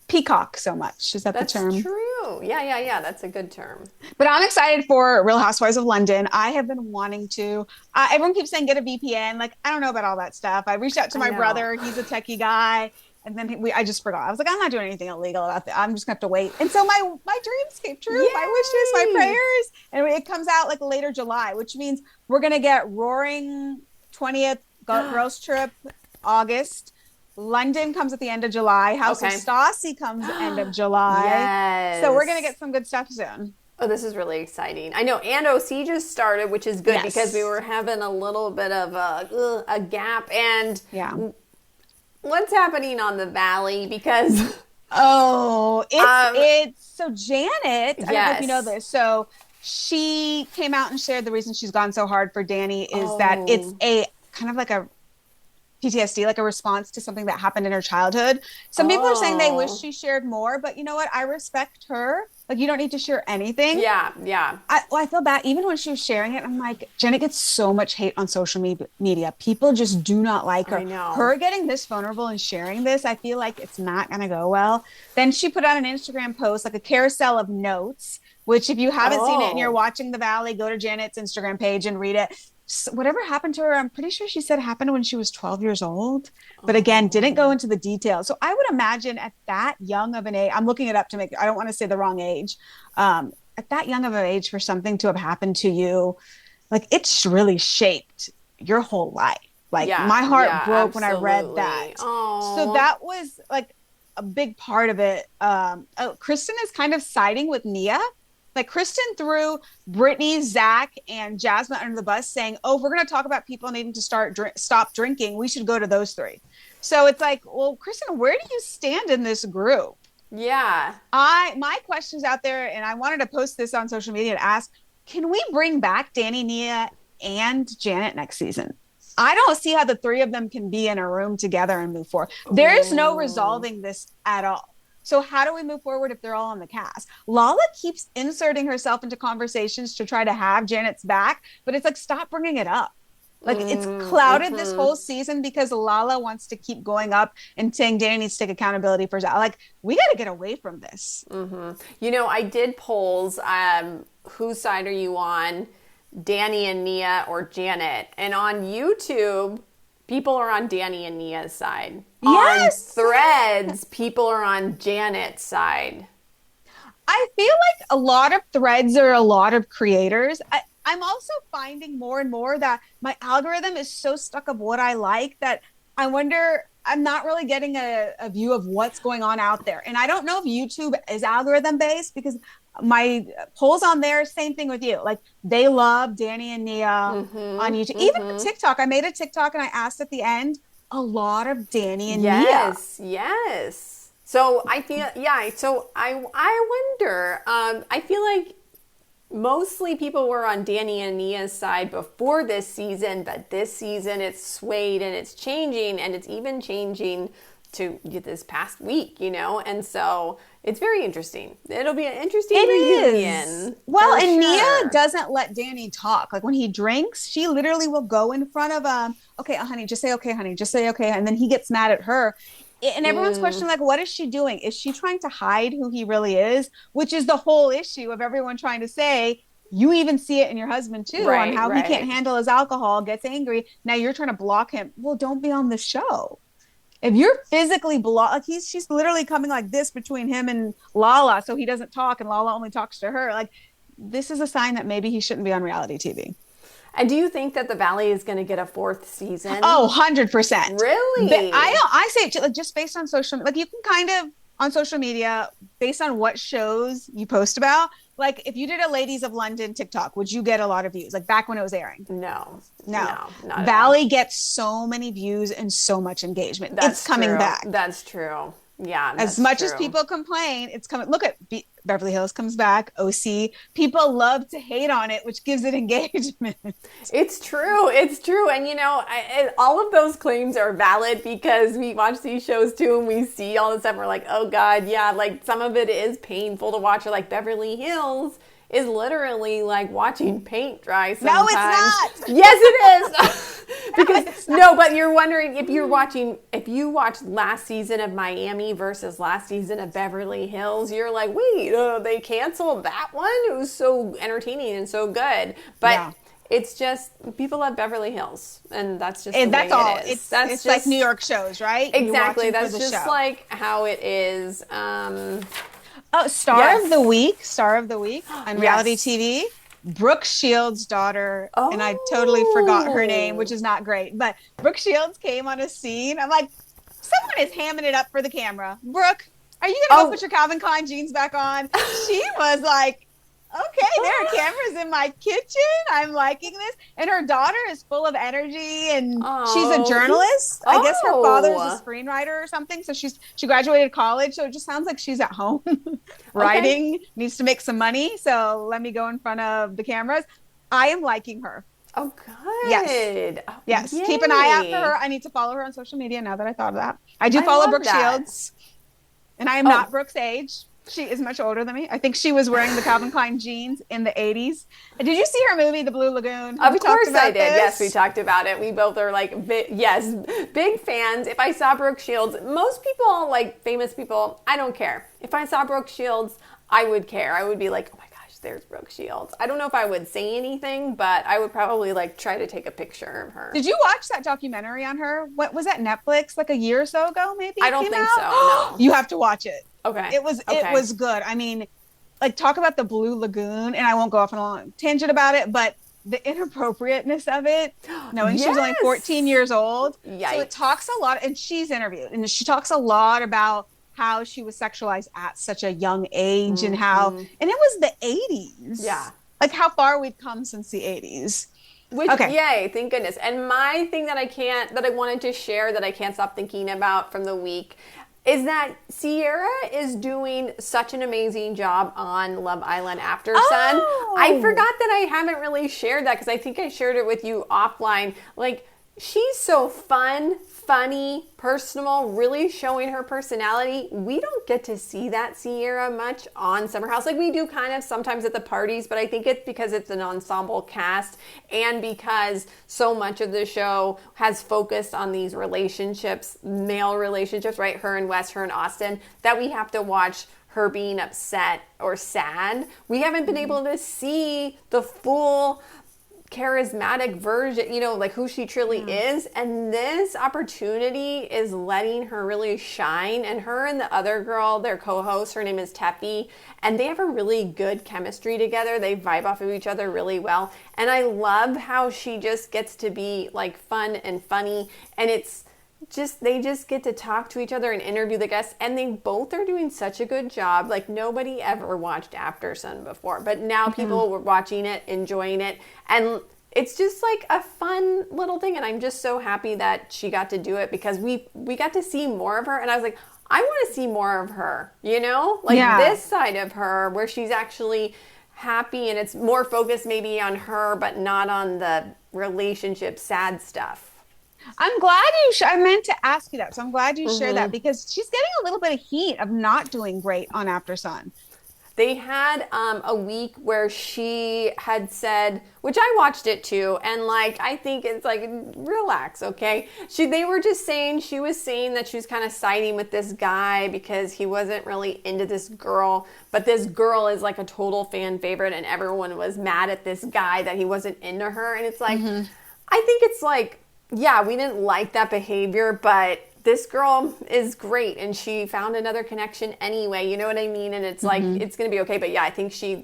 peacock so much. Is that That's the term? true. Yeah. That's a good term. But I'm excited for Real Housewives of London. I have been wanting to. Everyone keeps saying get a VPN. Like, I don't know about all that stuff. I reached out to my brother. He's a techie guy. And then I just forgot. I was like, I'm not doing anything illegal about that. I'm just going to have to wait. And so my dreams came true. Yay! My wishes, my prayers. And it comes out like later July, which means we're going to get Roaring 20th Girls Trip August. London comes at the end of July. House of Stassi comes end of July. Yes. So we're going to get some good stuff soon. Oh, this is really exciting. I know, and OC just started, which is good Yes. because we were having a little bit of a gap. And what's happening on the Valley? Because it's so Janet. I don't know if you know Yes. this. So she came out and shared the reason she's gone so hard for Danny is that it's a kind of like a PTSD, like a response to something that happened in her childhood. Some people are saying they wish she shared more, but you know what? I respect her. Like, you don't need to share anything. Yeah. I feel bad. Even when she was sharing it, I'm like, Janet gets so much hate on social media. People just do not like her. I know. Her getting this vulnerable and sharing this, I feel like it's not going to go well. Then she put out an Instagram post, like a carousel of notes, which if you haven't seen it and you're watching The Valley, go to Janet's Instagram page and read it. So whatever happened to her, I'm pretty sure she said happened when she was 12 years old, but again, didn't go into the details. So I would imagine at that young of an age, I'm looking it up to I don't want to say the wrong age. At that young of an age for something to have happened to you, like it's really shaped your whole life. Like my heart broke when I read that. So that was like a big part of it. Kristen is kind of siding with Nia. Like Kristen threw Brittany, Zach, and Jasmine under the bus saying, if we're going to talk about people needing to stop drinking, we should go to those three. So it's like, well, Kristen, where do you stand in this group? Yeah. My question's out there, and I wanted to post this on social media to ask, can we bring back Danny, Nia, and Janet next season? I don't see how the three of them can be in a room together and move forward. There is no resolving this at all. So how do we move forward if they're all on the cast? Lala keeps inserting herself into conversations to try to have Janet's back, but it's like, stop bringing it up. Like it's clouded this whole season because Lala wants to keep going up and saying Danny needs to take accountability for Zach. Like, we got to get away from this. You know, I did polls. Whose side are you on? Danny and Nia or Janet? And on YouTube, people are on Danny and Nia's side. Yes. On Threads, people are on Janet's side. I feel like a lot of threads are a lot of creators. I'm also finding more and more that my algorithm is so stuck of what I like that I wonder, I'm not really getting a view of what's going on out there. And I don't know if YouTube is algorithm based because my polls on there, same thing with you. Like they love Danny and Nia on YouTube. Even TikTok, I made a TikTok and I asked at the end, a lot of Danny and Nia. Yes. So I feel, so I wonder, I feel like mostly people were on Danny and Nia's side before this season, but this season it's swayed and it's changing, and it's even changing to this past week, you know? And so it's very interesting. It'll be an interesting It reunion. is. Well, for and sure. Nia doesn't let Danny talk. Like when he drinks, she literally will go in front of him. Okay, honey, just say okay, honey, just say okay. And then he gets mad at her. And everyone's questioning, like, what is she doing? Is she trying to hide who he really is? Which is the whole issue of everyone trying to say, you even see it in your husband too, on how he can't handle his alcohol, gets angry. Now you're trying to block him. Well, don't be on the show. If you're physically blocked, like she's literally coming like this between him and Lala, so he doesn't talk and Lala only talks to her. Like, this is a sign that maybe he shouldn't be on reality TV. And do you think that the Valley is going to get a 4th season? Oh, 100%. Really? But I say it just based on social, like you can kind of on social media, based on what shows you post about. Like if you did a Ladies of London TikTok, would you get a lot of views? Like back when it was airing? No. Not Valley gets so many views and so much engagement. That's it's coming true. back. That's true. Yeah. As much as people complain, it's coming. Look at Beverly Hills comes back. OC. People love to hate on it, which gives it engagement. It's true. It's true. And, you know, all of those claims are valid because we watch these shows too and we see all this stuff. And we're like, oh, God, yeah, like some of it is painful to watch. Or like Beverly Hills is literally like watching paint dry sometimes. No, it's not. Yes, it is. Because no, but you're wondering if you watched last season of Miami versus last season of Beverly Hills, you're like, wait, they canceled that one? It was so entertaining and so good. But yeah. It's just people love Beverly Hills, and that's just the way it is. It's just like New York shows, right? Exactly. That's just like how it is. Star of the week on reality TV. Brooke Shields' daughter, and I totally forgot her name, which is not great. But Brooke Shields came on a scene. I'm like, someone is hamming it up for the camera. Brooke, are you gonna go put your Calvin Klein jeans back on? She was like, okay, there are cameras in my kitchen. I'm liking this. And her daughter is full of energy, and she's a journalist. I guess her father's a screenwriter or something. So she graduated college. So it just sounds like she's at home writing, needs to make some money. So let me go in front of the cameras. I am liking her. Oh, good. Yes. Oh, yes. yay. Keep an eye out for her. I need to follow her on social media now that I thought of that. I do follow Brooke Shields, and I am not Brooke's age. She is much older than me. I think she was wearing the Calvin Klein jeans in the 80s. Did you see her movie, The Blue Lagoon? Of course I did. Yes, we talked about it. We both are like, big fans. If I saw Brooke Shields, most people, like famous people, I don't care. If I saw Brooke Shields, I would care. I would be like, oh my gosh, there's Brooke Shields. I don't know if I would say anything, but I would probably like try to take a picture of her. Did you watch that documentary on her? What was that, Netflix, like a year or so ago, maybe? I don't think so, no. You have to watch it. Okay. It was good. I mean, like talk about the Blue Lagoon, and I won't go off on a long tangent about it, but the inappropriateness of it, knowing she was only 14 years old. Yikes. So it talks a lot, and she's interviewed, and she talks a lot about how she was sexualized at such a young age and how, and it was the 80s. Yeah. Like how far we've come since the 80s. Yay, thank goodness. And my thing that I wanted to share that I can't stop thinking about from the week is that Sierra is doing such an amazing job on Love Island After Sun. I forgot that I haven't really shared that because I think I shared it with you offline. Like, she's so fun, funny, personal, really showing her personality. We don't get to see that Sierra much on Summer House. Like we do kind of sometimes at the parties, but I think it's because it's an ensemble cast and because so much of the show has focused on these relationships, male relationships, right? Her and Wes, her and Austin, that we have to watch her being upset or sad. We haven't been able to see the full charismatic version, you know, like who she truly is. And this opportunity is letting her really shine. And her and the other girl, their co-host, her name is Teffy, and they have a really good chemistry together. They vibe off of each other really well. And I love how she just gets to be like fun and funny. And it's just, they just get to talk to each other and interview the guests, and they both are doing such a good job. Like nobody ever watched After Sun before, but now people were watching it, enjoying it, and it's just like a fun little thing. And I'm just so happy that she got to do it because we got to see more of her, and I was like, I want to see more of her, you know, like this side of her where she's actually happy and it's more focused maybe on her, but not on the relationship sad stuff. I'm glad I meant to ask you that. So I'm glad you shared that because she's getting a little bit of heat of not doing great on After Sun. They had a week where she had said, which I watched it too, and like I think it's like relax, okay? They were just saying she was saying that she was kind of siding with this guy because he wasn't really into this girl, but this girl is like a total fan favorite, and everyone was mad at this guy that he wasn't into her, and it's like I think it's like yeah, we didn't like that behavior, but this girl is great and she found another connection anyway, you know what I mean? And it's like it's gonna be okay. But yeah, I think she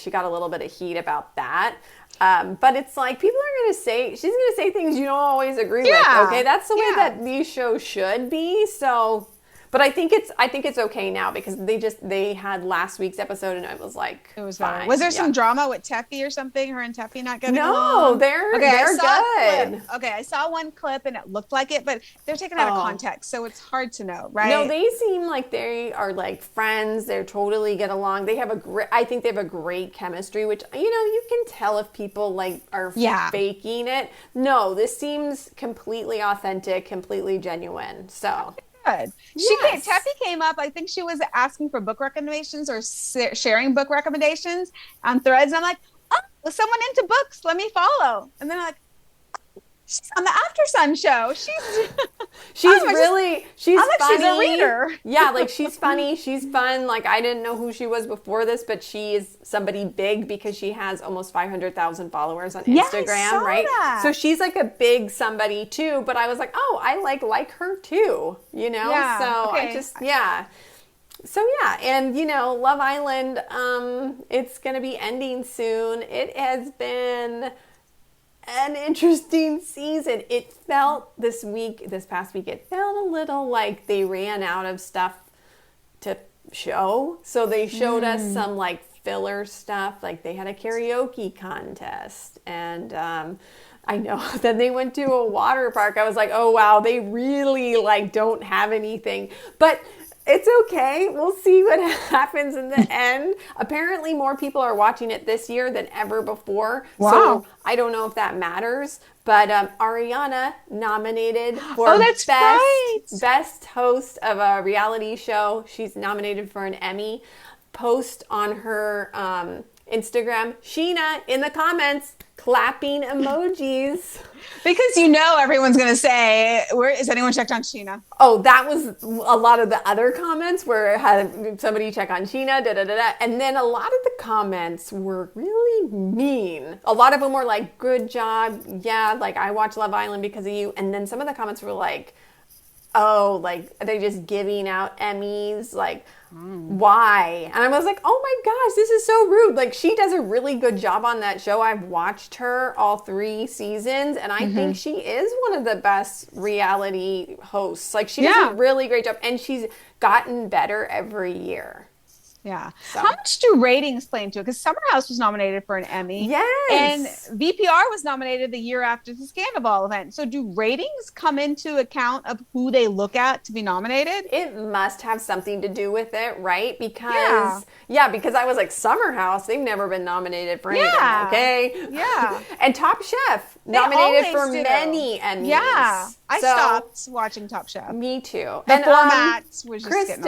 got a little bit of heat about that. But it's like people are gonna say she's gonna say things you don't always agree with. Okay, that's the way that these shows should be. So but I think it's okay now because they had last week's episode and it was like it was fine. Was there some drama with Teffy or something? Her and Teffy not getting along? No, they're good. Okay, I saw one clip and it looked like it, but they're taken out of context, so it's hard to know, right? No, they seem like they are like friends. They're totally get along. I think they have a great chemistry, which you can tell if people like are faking it. No, this seems completely authentic, completely genuine. So. Good. Teffy came up. I think she was asking for book recommendations or sharing book recommendations on Threads. And I'm like, oh, someone into books. Let me follow. And then I'm like, she's on the After Sun show. She's funny. She's a reader. Yeah, like she's funny. She's fun. Like I didn't know who she was before this, but she is somebody big because she has almost 500,000 followers on Instagram, right? That. So she's like a big somebody too. But I was like, oh, I like her too. Yeah, so okay. I just So yeah, and Love Island, it's gonna be ending soon. It has been an interesting season. It felt this past week, it felt a little like they ran out of stuff to show. So they showed us some like filler stuff, like they had a karaoke contest and I know. Then they went to a water park. I was like, oh wow, they really like don't have anything. But it's okay. We'll see what happens in the end. Apparently more people are watching it this year than ever before. Wow. So I don't know if that matters. But Ariana nominated for best host of a reality show. She's nominated for an Emmy. Post on her Instagram. Sheena in the comments clapping emojis. Because everyone's going to say, where is anyone checked on Sheena? Oh, that was a lot of the other comments where it had somebody check on Sheena, da-da-da-da. And then a lot of the comments were really mean. A lot of them were like, good job. Yeah, like I watched Love Island because of you. And then some of the comments were like, oh, like are they just giving out Emmys? Like, why? And I was like, oh my gosh, this is so rude. Like she does a really good job on that show. I've watched her all 3 seasons and I think she is one of the best reality hosts. Like she does a really great job and she's gotten better every year. Yeah. So. How much do ratings play into it? Because Summer House was nominated for an Emmy. Yes. And VPR was nominated the year after the Scandal event. So do ratings come into account of who they look at to be nominated? It must have something to do with it, right? Because because I was like, Summer House, they've never been nominated for anything, okay? Yeah. And Top Chef, nominated for many Emmys. Yeah. I stopped watching Top Chef. Me too. The format was just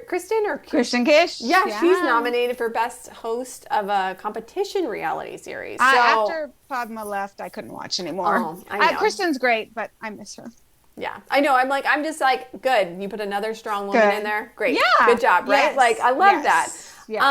Kristen Kish. Yeah, she's nominated for Best Host of a Competition Reality Series. So, after Padma left, I couldn't watch anymore. Oh, I know. Kristen's great, but I miss her. Yeah, I know. I'm just like, good. You put another strong woman in there. Great. Yeah. Good job, right? Yes. Like, I love that. Yes.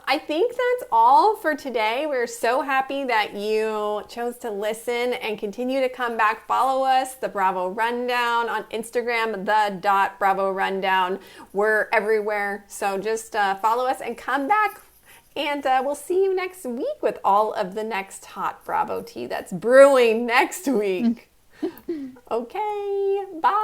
I think that's all for today. We're so happy that you chose to listen and continue to come back. Follow us, the Bravo Rundown on Instagram, the.Bravo Rundown. We're everywhere. So just follow us and come back. And we'll see you next week with all of the next hot Bravo tea that's brewing next week. Okay, bye.